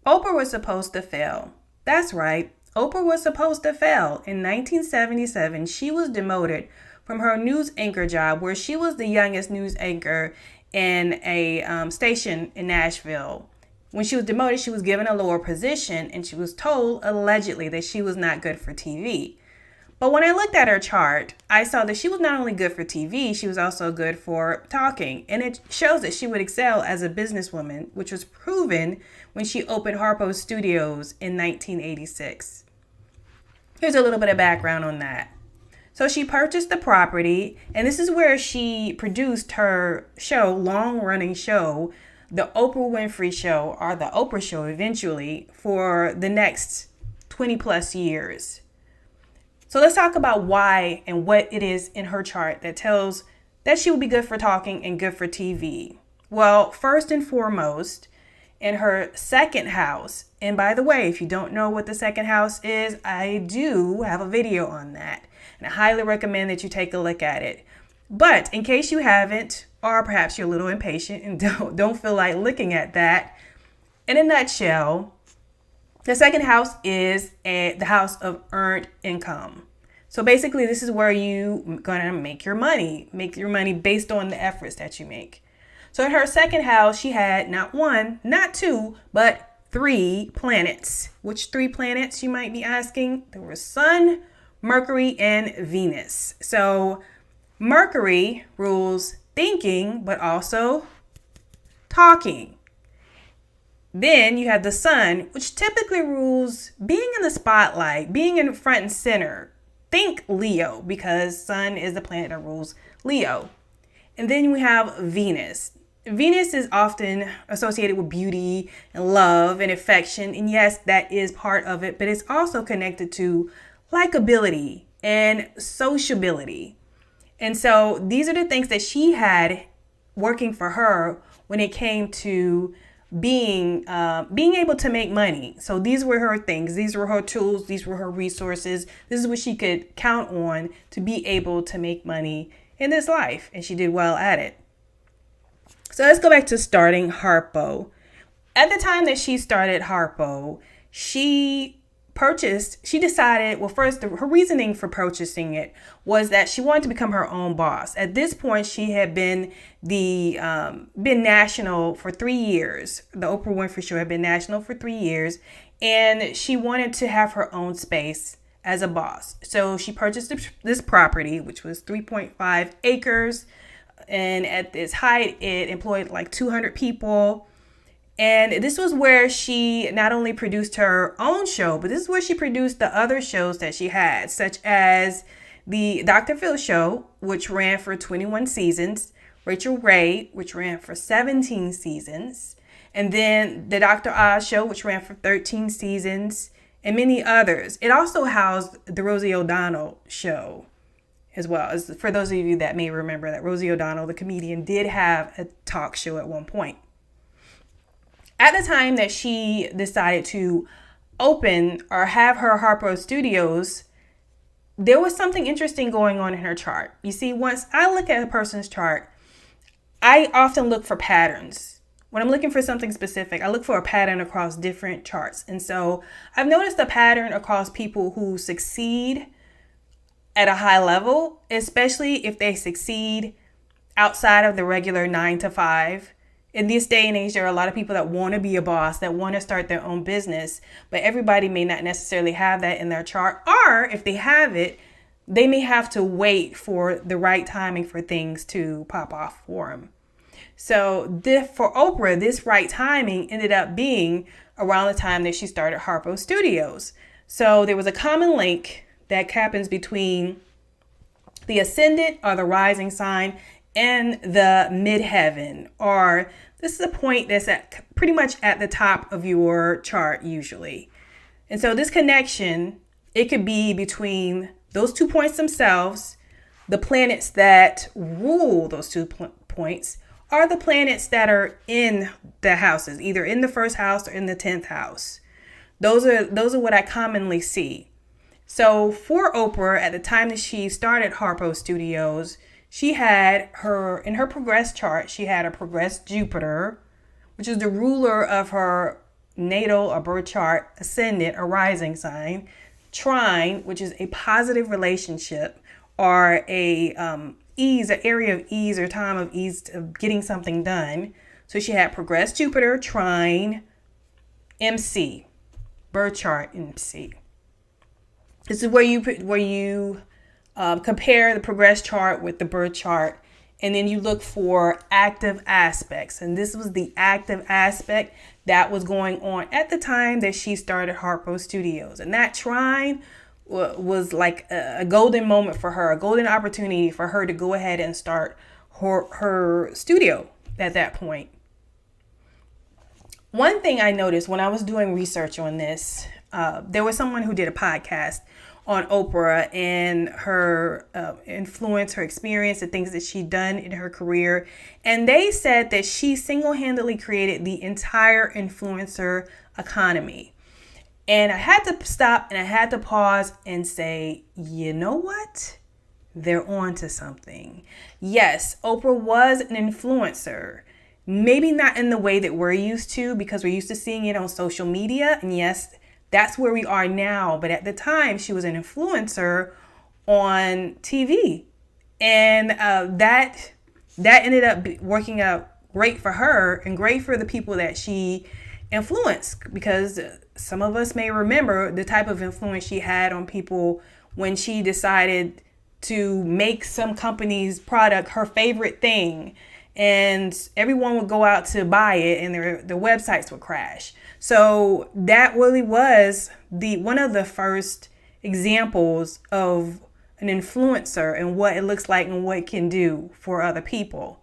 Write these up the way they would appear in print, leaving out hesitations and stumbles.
Oprah was supposed to fail. That's right. Oprah was supposed to fail. In 1977, she was demoted from her news anchor job, where she was the youngest news anchor in a station in Nashville. When she was demoted, she was given a lower position, and she was told, allegedly, that she was not good for TV. But when I looked at her chart, I saw that she was not only good for TV, she was also good for talking. And it shows that she would excel as a businesswoman, which was proven when she opened Harpo Studios in 1986. Here's a little bit of background on that. So she purchased the property, and this is where she produced her show, long-running show, the Oprah Winfrey Show, or the Oprah Show eventually, for the next 20 plus years. So let's talk about why and what it is in her chart that tells that she will be good for talking and good for TV. Well, first and foremost, in her second house, and by the way, if you don't know what the second house is, I do have a video on that, and I highly recommend that you take a look at it. But in case you haven't, or perhaps you're a little impatient and don't feel like looking at that, in a nutshell, the second house is the house of earned income. So basically, this is where you're going to make your money based on the efforts that you make. So in her second house, she had not one, not two, but 3 planets. Which 3 planets, you might be asking? There were Sun, Mercury, and Venus. So Mercury rules thinking, but also talking. Then you have the Sun, which typically rules being in the spotlight, being in front and center. Think Leo, because Sun is the planet that rules Leo. And then we have Venus. Venus is often associated with beauty and love and affection. And yes, that is part of it, but it's also connected to likability and sociability. And so these are the things that she had working for her when it came to being able to make money. So these were her things. These were her tools. These were her resources. This is what she could count on to be able to make money in this life. And she did well at it. So let's go back to starting Harpo. At the time that she started Harpo, she decided, well, first, her reasoning for purchasing it was that she wanted to become her own boss. At this point, she had been national for 3 years. The Oprah Winfrey Show had been national for 3 years, and she wanted to have her own space as a boss. So she purchased this property, which was 3.5 acres, and at its height, it employed like 200 people. And this was where she not only produced her own show, but this is where she produced the other shows that she had, such as the Dr. Phil Show, which ran for 21 seasons, Rachel Ray, which ran for 17 seasons, and then the Dr. Oz Show, which ran for 13 seasons, and many others. It also housed the Rosie O'Donnell Show as well. As for those of you that may remember that Rosie O'Donnell, the comedian, did have a talk show at one point. At the time that she decided to open or have her Harpo Studios, there was something interesting going on in her chart. You see, once I look at a person's chart, I often look for patterns. When I'm looking for something specific, I look for a pattern across different charts. And so I've noticed a pattern across people who succeed at a high level, especially if they succeed outside of the regular 9 to 5. In this day and age, there are a lot of people that want to be a boss, that want to start their own business, but everybody may not necessarily have that in their chart. Or if they have it, they may have to wait for the right timing for things to pop off for them. So for Oprah, this right timing ended up being around the time that she started Harpo Studios. So there was a common link that happens between the ascendant or the rising sign and the midheaven, or this is a point that's pretty much at the top of your chart usually. And so this connection, it could be between those 2 points themselves, the planets that rule those 2 points, or the planets that are in the houses, either in the first house or in the 10th house. Those are what I commonly see. So for Oprah, at the time that she started Harpo Studios, she had in her progress chart, she had a progressed Jupiter, which is the ruler of her natal or birth chart, ascendant or rising sign, trine, which is a positive relationship or a ease, an area of ease or time of ease of getting something done. So she had progressed Jupiter, trine, MC, birth chart, MC. This is where you compare the progressed chart with the birth chart, and then you look for active aspects. And this was the active aspect that was going on at the time that she started Harpo Studios. And that trine was like a golden moment for her, a golden opportunity for her to go ahead and start her studio at that point. One thing I noticed when I was doing research on this, there was someone who did a podcast on Oprah and her influence, her experience, the things that she'd done in her career. And they said that she single-handedly created the entire influencer economy. And I had to stop and I had to pause and say, you know what? They're on to something. Yes, Oprah was an influencer. Maybe not in the way that we're used to, because we're used to seeing it on social media. And yes, that's where we are now. But at the time, she was an influencer on TV. And that ended up working out great for her and great for the people that she influenced, because some of us may remember the type of influence she had on people when she decided to make some company's product her favorite thing, and everyone would go out to buy it and their websites would crash. So that really was one of the first examples of an influencer and what it looks like and what it can do for other people.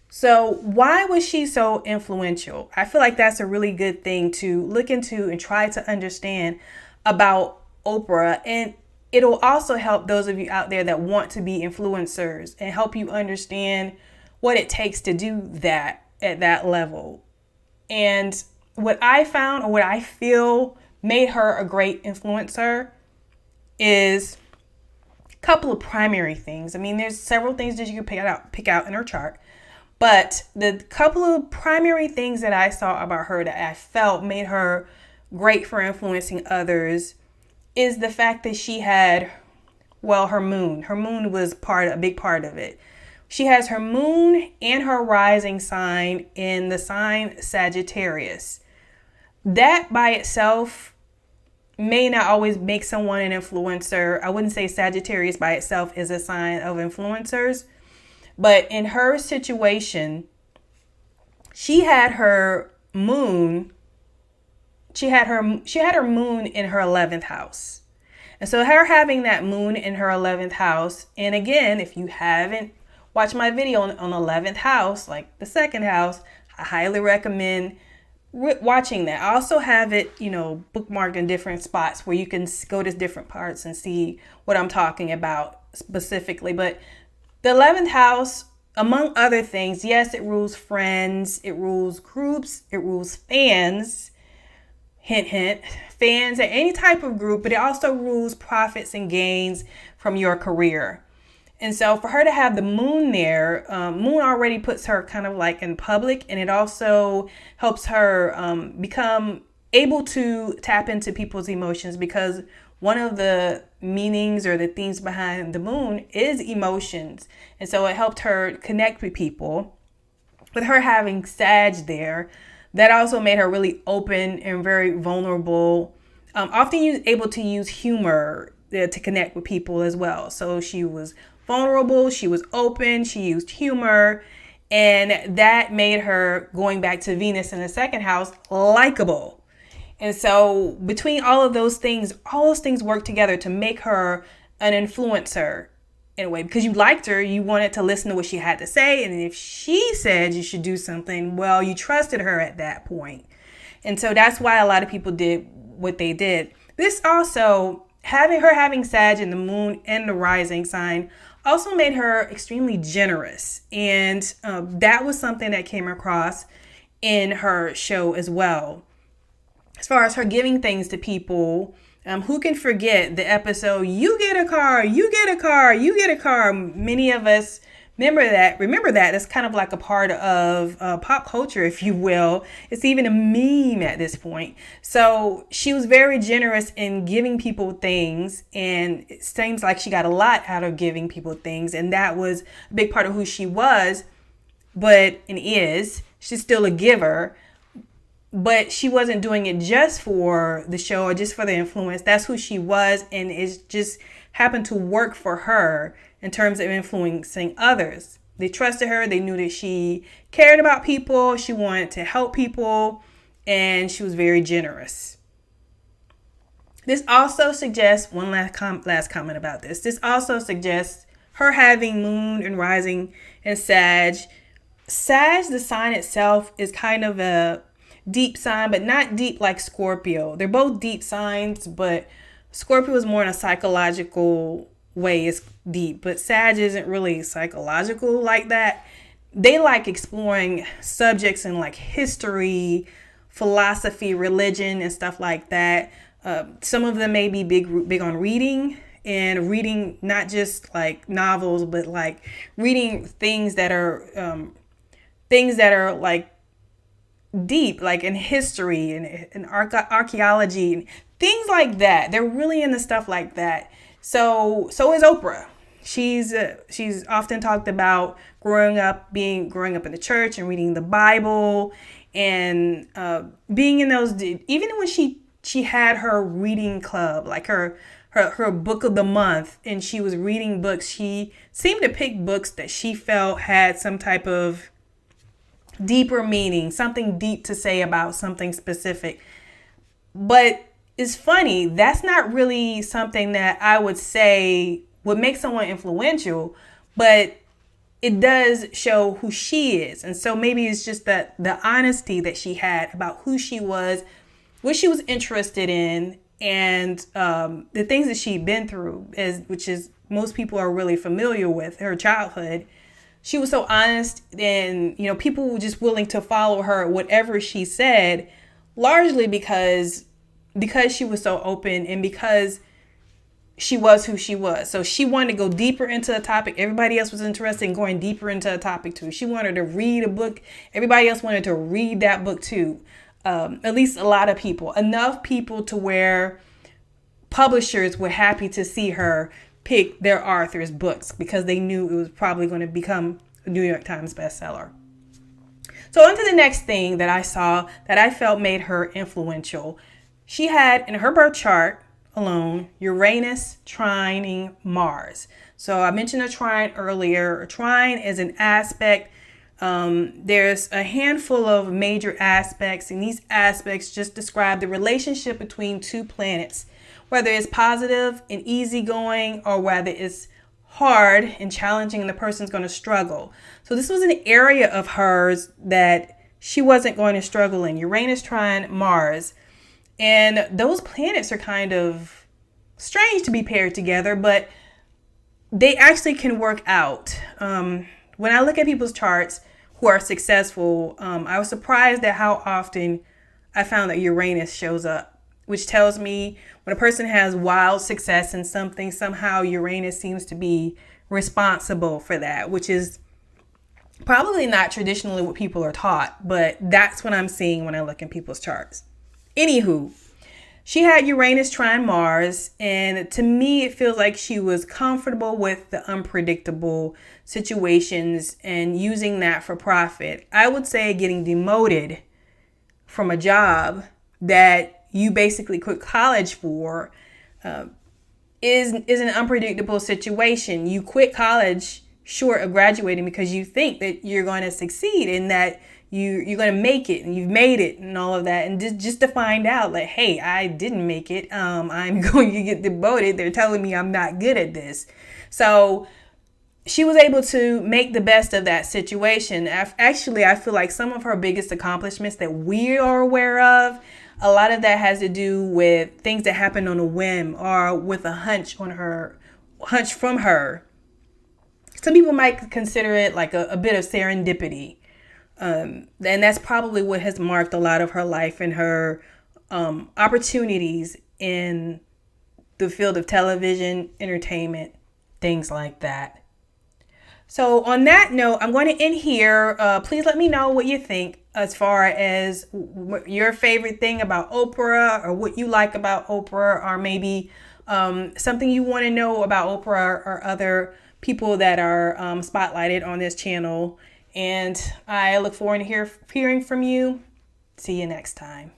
So why was she so influential? I feel like that's a really good thing to look into and try to understand about Oprah. And it'll also help those of you out there that want to be influencers and help you understand what it takes to do that at that level. And what I found, or what I feel made her a great influencer, is a couple of primary things. I mean, there's several things that you can pick out in her chart. But the couple of primary things that I saw about her that I felt made her great for influencing others is the fact that she had, her moon. Her moon was a big part of it. She has her moon and her rising sign in the sign Sagittarius. That by itself may not always make someone an influencer. I wouldn't say Sagittarius by itself is a sign of influencers. But in her situation, she had her moon. She had her moon in her 11th house. And so her having that moon in her 11th house, and again, if you haven't watched my video on 11th house, like the second house, I highly recommend watching that. I also have it, bookmarked in different spots where you can go to different parts and see what I'm talking about specifically. But the 11th house, among other things, yes, it rules friends, it rules groups, it rules fans, hint, hint, fans at any type of group, but it also rules profits and gains from your career. And so for her to have the moon there, moon already puts her kind of like in public, and it also helps her become able to tap into people's emotions, because one of the meanings or the themes behind the moon is emotions. And so it helped her connect with people. With her having Sag there, that also made her really open and very vulnerable. Often able to use humor to connect with people as well. So she was vulnerable, she was open, she used humor, and that made her, going back to Venus in the second house, likable. And so between all those things work together to make her an influencer in a way, because you liked her, you wanted to listen to what she had to say. And if she said you should do something, well, you trusted her at that point. And so that's why a lot of people did what they did. This also, having Sag in the moon and the rising sign, also made her extremely generous. And that was something that came across in her show as well. As far as her giving things to people, who can forget the episode, you get a car, you get a car, you get a car. Many of us Remember that. That's kind of like a part of pop culture, if you will. It's even a meme at this point. So she was very generous in giving people things, and it seems like she got a lot out of giving people things, and that was a big part of who she was. But and is she's still a giver, but she wasn't doing it just for the show or just for the influence. That's who she was, and it just happened to work for her in terms of influencing others. They trusted her. They knew that she cared about people. She wanted to help people, and she was very generous. This also suggests one last comment about this. This also suggests her having moon and rising in Sag. Sag, the sign itself, is kind of a deep sign, but not deep like Scorpio. They're both deep signs, but Scorpio is more in a psychological way. It's deep, but Sag isn't really psychological like that. They like exploring subjects in like history, philosophy, religion, and stuff like that. Some of them may be big on reading, and reading not just like novels, but like reading things that are like deep, like in history and archaeology and things like that. They're really into stuff like that. So is Oprah. She's often talked about growing up in the church and reading the Bible and being in those. Even when she had her reading club, like her book of the month, and she was reading books. She seemed to pick books that she felt had some type of deeper meaning, something deep to say about something specific. But it's funny, that's not really something that I would say would make someone influential, but it does show who she is. And so maybe it's just that the honesty that she had about who she was, what she was interested in, and the things that she'd been through, which is most people are really familiar with her childhood. She was so honest, and people were just willing to follow her whatever she said, largely because she was so open and because she was who she was. So she wanted to go deeper into a topic. Everybody else was interested in going deeper into a topic too. She wanted to read a book. Everybody else wanted to read that book too. At least a lot of people, enough people to where publishers were happy to see her pick their author's books because they knew it was probably going to become a New York Times bestseller. So on to the next thing that I saw that I felt made her influential. She had in her birth chart alone Uranus trining Mars. So I mentioned a trine earlier. A trine is an aspect. There's a handful of major aspects, and these aspects just describe the relationship between two planets, whether it's positive and easygoing or whether it's hard and challenging and the person's going to struggle. So this was an area of hers that she wasn't going to struggle in. Uranus trine Mars. And those planets are kind of strange to be paired together, but they actually can work out. When I look at people's charts who are successful, I was surprised at how often I found that Uranus shows up, which tells me when a person has wild success in something, somehow Uranus seems to be responsible for that, which is probably not traditionally what people are taught, but that's what I'm seeing when I look at people's charts. Anywho, she had Uranus trine Mars, and to me, it feels like she was comfortable with the unpredictable situations and using that for profit. I would say getting demoted from a job that you basically quit college for is an unpredictable situation. You quit college short of graduating because you think that you're going to succeed and that you're going to make it and you've made it and all of that. And just to find out like, hey, I didn't make it. I'm going to get demoted. They're telling me I'm not good at this. So she was able to make the best of that situation. Actually, I feel like some of her biggest accomplishments that we are aware of, a lot of that has to do with things that happened on a whim or with a hunch from her. Some people might consider it like a bit of serendipity. And that's probably what has marked a lot of her life and her opportunities in the field of television, entertainment, things like that. So on that note, I'm going to end here. Please let me know what you think as far as your favorite thing about Oprah, or what you like about Oprah, or maybe something you want to know about Oprah or other people that are spotlighted on this channel. And I look forward to hearing from you. See you next time.